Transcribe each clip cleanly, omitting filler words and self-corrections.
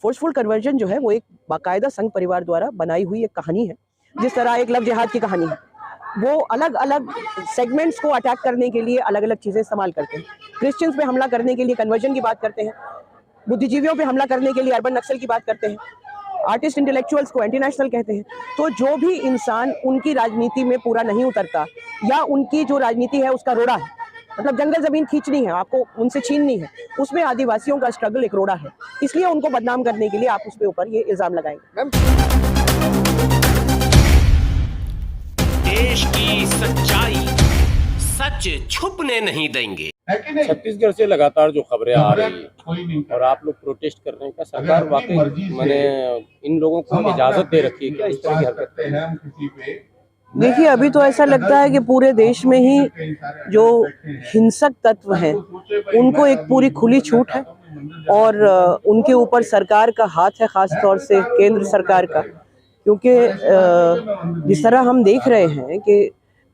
Forceful conversion जो है वो एक बाकायदा संघ परिवार द्वारा बनाई हुई एक कहानी है। जिस तरह एक लव जिहाद की कहानी है, वो अलग अलग सेगमेंट्स को अटैक करने के लिए अलग अलग चीज़ें इस्तेमाल करते हैं। क्रिश्चियंस पे हमला करने के लिए कन्वर्जन की बात करते हैं, बुद्धिजीवियों पे हमला करने के लिए अर्बन नक्सल की बात करते हैं, आर्टिस्ट इंटेलेक्चुअल्स को एंटी नेशनल कहते हैं। तो जो भी इंसान उनकी राजनीति में पूरा नहीं उतरता या उनकी जो राजनीति है उसका रोड़ा है, मतलब जंगल जमीन खींचनी है, आपको उनसे छीननी है, उसमें आदिवासियों का स्ट्रगल एक रोड़ा है, इसलिए उनको बदनाम करने के लिए आप उसके ऊपर ये इल्जाम लगाएंगे। देश की सच्चाई सच छुपने नहीं देंगे। छत्तीसगढ़ से लगातार जो खबरें आ रही है और आप लोग प्रोटेस्ट कर रहे हैं, क्या सरकार वाकई मैंने इन लोगों को इजाजत दे रखी है क्या इस तरह की हरकत? देखिए, अभी तो ऐसा लगता है कि पूरे देश में ही जो हिंसक तत्व हैं उनको एक पूरी खुली छूट है और उनके ऊपर सरकार का हाथ है, खास तौर से केंद्र सरकार का, क्योंकि जिस तरह हम देख रहे हैं कि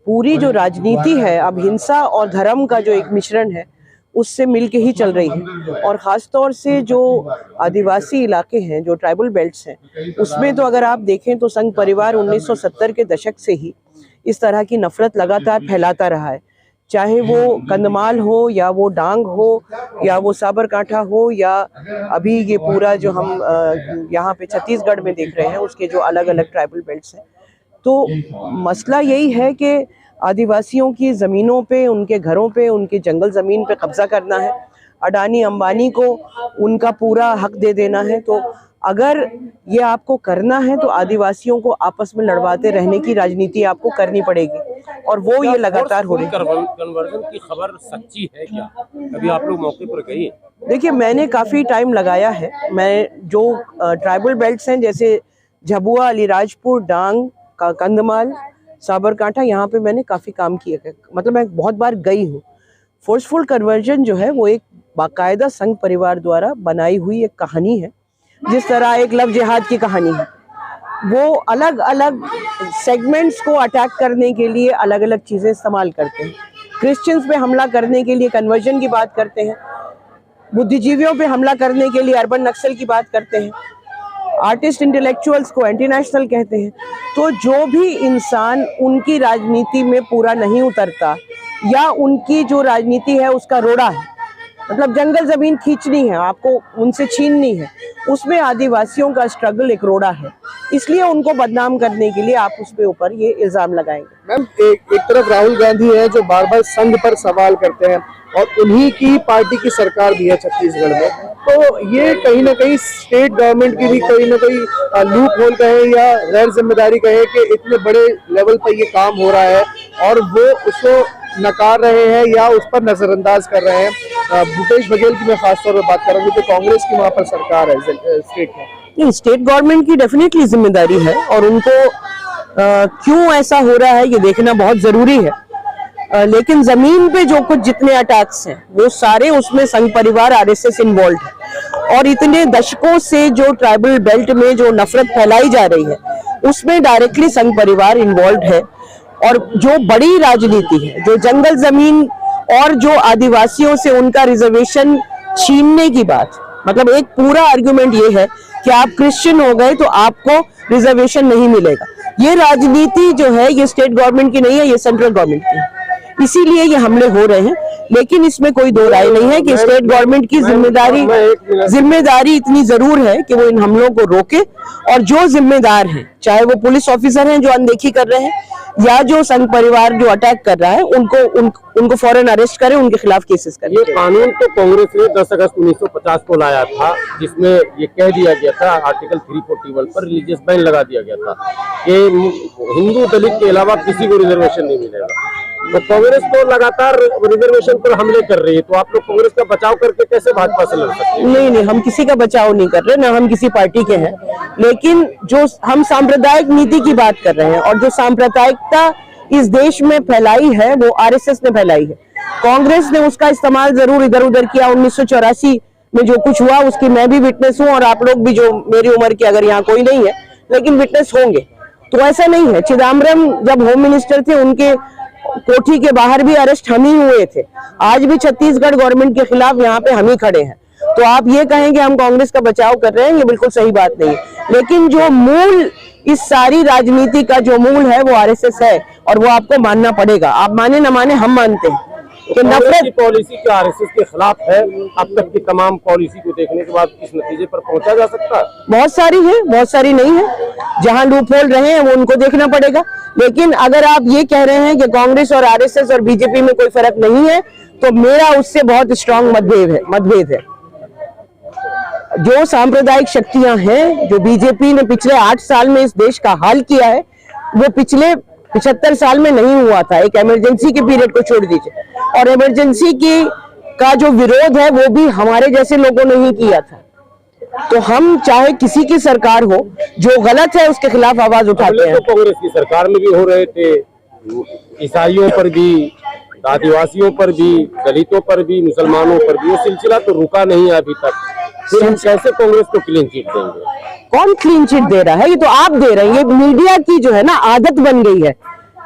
पूरी जो राजनीति है अब हिंसा और धर्म का जो एक मिश्रण है उससे मिलके ही चल रही है। और ख़ास तौर से जो आदिवासी इलाके हैं, जो ट्राइबल बेल्ट्स हैं, उसमें तो अगर आप देखें तो संघ परिवार 1970 के दशक से ही इस तरह की नफरत लगातार फैलाता रहा है, चाहे वो कंधमाल हो या वो डांग हो या वो साबरकांठा हो या अभी ये पूरा जो हम यहाँ पे छत्तीसगढ़ में देख रहे हैं उसके जो अलग अलग ट्राइबल बेल्ट्स हैं। तो मसला यही है कि आदिवासियों की ज़मीनों पे, उनके घरों पे, उनकी जंगल ज़मीन पे कब्ज़ा करना है, अडानी अंबानी को उनका पूरा हक दे देना है। तो अगर ये आपको करना है तो आदिवासियों को आपस में लड़वाते रहने की राजनीति आपको करनी पड़ेगी और वो ये लगातार हो रही है। कन्वर्जन की खबर सच्ची है क्या? कभी आप लोग मौके पर गए? देखिए, मैंने काफ़ी टाइम लगाया है। मैं जो ट्राइबल बेल्ट्स हैं जैसे झबुआ, अलीराजपुर, डांग, कंधमाल, साबरकांठा, यहाँ पे मैंने काफ़ी काम किया है, मतलब मैं बहुत बार गई हूँ। फोर्सफुल कन्वर्जन जो है वो एक बाकायदा संघ परिवार द्वारा बनाई हुई एक कहानी है। जिस तरह एक लव जिहाद की कहानी है, वो अलग अलग सेगमेंट्स को अटैक करने के लिए अलग अलग चीज़ें इस्तेमाल करते हैं। क्रिश्चियंस पे हमला करने के लिए कन्वर्जन की बात करते हैं, बुद्धिजीवियों पे हमला करने के लिए अर्बन नक्सल की बात करते हैं, आर्टिस्ट इंटेलेक्चुअल्स को एंटी नेशनल कहते हैं। तो जो भी इंसान उनकी राजनीति में पूरा नहीं उतरता या उनकी जो राजनीति है उसका रोड़ा है, मतलब जंगल जमीन खींचनी है, आपको उनसे छीननी है, उसमें आदिवासियों का स्ट्रगल एक रोड़ा है, इसलिए उनको बदनाम करने के लिए आप उसके ऊपर ये इल्जाम लगाएंगे। मैम, एक तरफ राहुल गांधी है जो बार बार संघ पर सवाल करते हैं और उन्हीं की पार्टी की सरकार भी है छत्तीसगढ़ में, तो ये कहीं ना कहीं स्टेट गवर्नमेंट की भी कोई ना कोई लूप होल कहे या गैर जिम्मेदारी कहे कि इतने बड़े लेवल पर ये काम हो रहा है और वो उसको नकार रहे हैं या उस पर नजरअंदाज कर रहे हैं। भूपेश बघेल की मैं खासतौर पर बात कर रहा हूँ, तो कांग्रेस की वहाँ पर सरकार है स्टेट में। नहीं, स्टेट गवर्नमेंट की डेफिनेटली जिम्मेदारी है और उनको क्यों ऐसा हो रहा है ये देखना बहुत जरूरी है। लेकिन जमीन पे जो कुछ जितने अटैक्स हैं वो सारे उसमें संघ परिवार आरएसएस इन्वॉल्व है और इतने दशकों से जो ट्राइबल बेल्ट में जो नफरत फैलाई जा रही है उसमें डायरेक्टली संघ परिवार इन्वॉल्व है। और जो बड़ी राजनीति है, जो जंगल जमीन और जो आदिवासियों से उनका रिजर्वेशन छीनने की बात, मतलब एक पूरा आर्गुमेंट ये है कि आप क्रिश्चियन हो गए तो आपको रिजर्वेशन नहीं मिलेगा। ये राजनीति जो है ये स्टेट गवर्नमेंट की नहीं है, ये सेंट्रल गवर्नमेंट की है, इसीलिए ये हमले हो रहे हैं। लेकिन इसमें कोई दो राय नहीं है कि स्टेट गवर्नमेंट की जिम्मेदारी इतनी जरूर है कि वो इन हमलों को रोके और जो जिम्मेदार हैं, चाहे वो पुलिस ऑफिसर हैं जो अनदेखी कर रहे हैं या जो संघ परिवार जो अटैक कर रहा है, उनको फौरन अरेस्ट करें, उनके खिलाफ केसेस करें। ये कानून तो कांग्रेस ने 10 अगस्त 1950 को लाया था, जिसमें ये कह दिया गया था, आर्टिकल 341 पर रिलीजियस बैन लगा दिया गया था कि हिंदू दलित के अलावा किसी को रिजर्वेशन नहीं मिलेगा। तो कांग्रेस तो लगातार रिजर्वेशन पर हमले कर रही है, तो आप लोग कांग्रेस का बचाव करके कैसे भाजपा से लड़ सकते हैं? नहीं, हम किसी का बचाव नहीं कर रहे, ना हम किसी पार्टी के हैं, लेकिन जो हम सांप्रदायिक नीति की बात कर रहे हैं और जो सांप्रदायिकता इस देश में फैलाई है वो आरएसएस ने फैलाई है। कांग्रेस ने उसका इस्तेमाल जरूर इधर उधर किया। 1984 में जो कुछ हुआ उसकी मैं भी विटनेस हूँ और आप लोग भी, जो मेरी उम्र के अगर यहाँ कोई नहीं है लेकिन विटनेस होंगे। तो ऐसा नहीं है, चिदम्बरम जब होम मिनिस्टर थे उनके कोठी के बाहर भी अरेस्ट हम ही हुए थे। आज भी छत्तीसगढ़ गवर्नमेंट के खिलाफ यहाँ पे हम ही खड़े हैं तो आप ये कहें कि हम कांग्रेस का बचाव कर रहे हैं, ये बिल्कुल सही बात नहीं है। लेकिन जो मूल इस सारी राजनीति का जो मूल है वो आरएसएस है, और वो आपको मानना पड़ेगा। आप माने न माने, हम मानते हैं कि कांग्रेस की नफरत पॉलिसी क्या आरएसएस के खिलाफ है? अब तक की तमाम पॉलिसी को देखने के बाद इस नतीजे पर पहुंचा जा सकता है? बहुत सारी है, बहुत सारी नहीं है। जहां लूप होल रहे हैं वो उनको देखना पड़ेगा। लेकिन अगर आप ये कह रहे हैं कि कांग्रेस और आरएसएस और बीजेपी में कोई फर्क नहीं है, तो मेरा उससे बहुत स्ट्रांग मतभेद है। जो सांप्रदायिक शक्तियां हैं, जो बीजेपी ने पिछले 8 साल में इस देश का हाल किया है, वो पिछले 75 साल में नहीं हुआ था। एक इमरजेंसी के पीरियड को छोड़ दीजिए, और इमरजेंसी की का जो विरोध है वो भी हमारे जैसे लोगों ने ही किया था। तो हम चाहे किसी की सरकार हो, जो गलत है उसके खिलाफ आवाज उठाते हैं। तो कांग्रेस की सरकार में भी हो रहे थे, ईसाइयों पर भी, आदिवासियों पर भी, दलितों पर भी, मुसलमानों पर भी। वो सिलसिला तो रुका नहीं है अभी तक। फिर हम कैसे कांग्रेस को क्लीन चिट देंगे? कौन क्लीन चिट दे रहा है? ये तो आप दे रहे हैं। ये मीडिया की जो है ना आदत बन गई है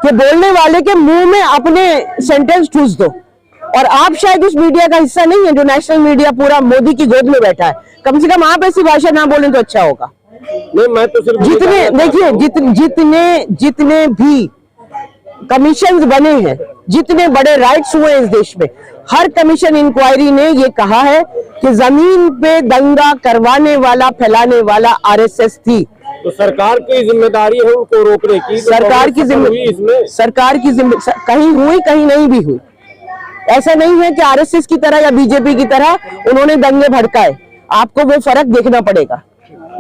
कि बोलने वाले के मुंह में अपने सेंटेंस ठूस दो। और आप शायद उस मीडिया का हिस्सा नहीं है जो नेशनल मीडिया पूरा मोदी की गोद में बैठा है। कम से कम आप ऐसी भाषा ना बोलें तो अच्छा होगा। नहीं, मैं तो सिर्फ जितने देखिए जितने भी कमीशन बने हैं, जितने बड़े राइट्स हुए इस देश में, हर कमीशन इंक्वायरी ने ये कहा है कि जमीन पे दंगा करवाने वाला, फैलाने वाला आरएसएस थी। तो सरकार की जिम्मेदारी है उनको रोकने की। सरकार की जिम्मेदारी कहीं हुई, कहीं नहीं भी हुई। ऐसा नहीं है कि आरएसएस की तरह या बीजेपी की तरह उन्होंने दंगे भड़काए। आपको वो फर्क देखना पड़ेगा।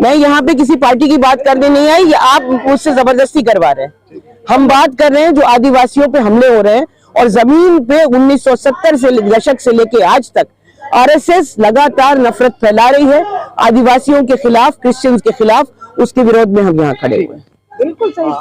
मैं यहाँ पे किसी पार्टी की बात करने नहीं आई, या आप मुझसे जबरदस्ती करवा रहे हैं। हम बात कर रहे हैं जो आदिवासियों पे हमले हो रहे हैं, और जमीन पे 1970 से दशक से लेके आज तक आरएसएस लगातार नफरत फैला रही है आदिवासियों के खिलाफ, क्रिश्चियंस के खिलाफ। उसके विरोध में हम यहाँ खड़े हुए हैं। बिल्कुल सही।